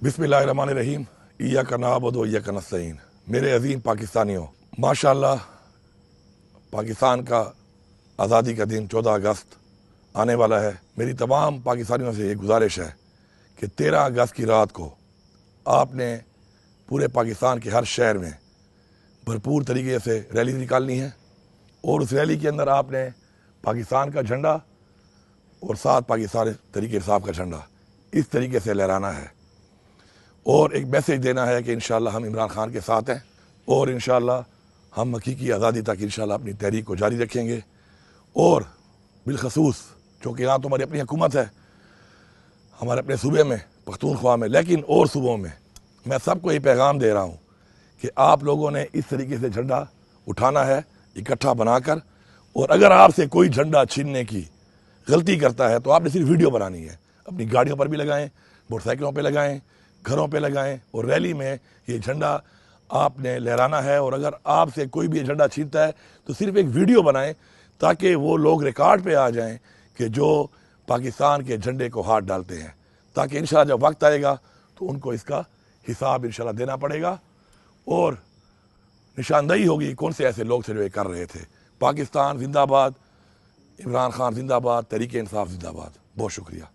बिस्मिल्लाहिर्रहमानिर्रहीम इय्याका नअबुदु व इय्याका नस्तईन। मेरे अजीम पाकिस्तानियों, माशाअल्लाह पाकिस्तान का आज़ादी का दिन 14 अगस्त आने वाला है। मेरी तमाम पाकिस्तानियों से ये गुजारिश है कि 13 अगस्त की रात को आपने पूरे पाकिस्तान के हर शहर में भरपूर तरीके से रैली निकालनी है और उस रैली के अंदर आपने पाकिस्तान का झंडा और साथ पाकिस्तान तरीके इंसाफ का झंडा इस तरीके से लहराना है और एक मैसेज देना है कि इंशाअल्लाह हम इमरान खान के साथ हैं और इंशाअल्लाह हम हकीकी आज़ादी तक इंशाअल्लाह अपनी तहरीक को जारी रखेंगे। और बिलखसूस चूँकि यहाँ तो हमारी अपनी हुकूमत है, हमारे अपने सूबे में पख्तूनख्वा में, लेकिन और सूबों में मैं सबको ये पैगाम दे रहा हूँ कि आप लोगों ने इस तरीके से झंडा उठाना है इकट्ठा बनाकर, और अगर आपसे कोई झंडा छीनने की गलती करता है तो आपने सिर्फ वीडियो बनानी है, अपनी गाड़ियों पर भी लगाएं, मोटरसाइकिलों पे लगाएं, घरों पे लगाएं और रैली में ये झंडा आपने लहराना है। और अगर आपसे कोई भी झंडा छीनता है तो सिर्फ एक वीडियो बनाएं ताकि वो लोग रिकॉर्ड पे आ जाएं कि जो पाकिस्तान के झंडे को हाथ डालते हैं, ताकि इंशाल्लाह जब वक्त आएगा तो उनको इसका हिसाब इंशाल्लाह देना पड़ेगा और निशानदही होगी कौन से ऐसे लोग थे जो ये कर रहे थे। पाकिस्तान जिंदाबाद, इमरान खान जिंदाबाद, तहरीक इंसाफ जिंदाबाद। बहुत शुक्रिया।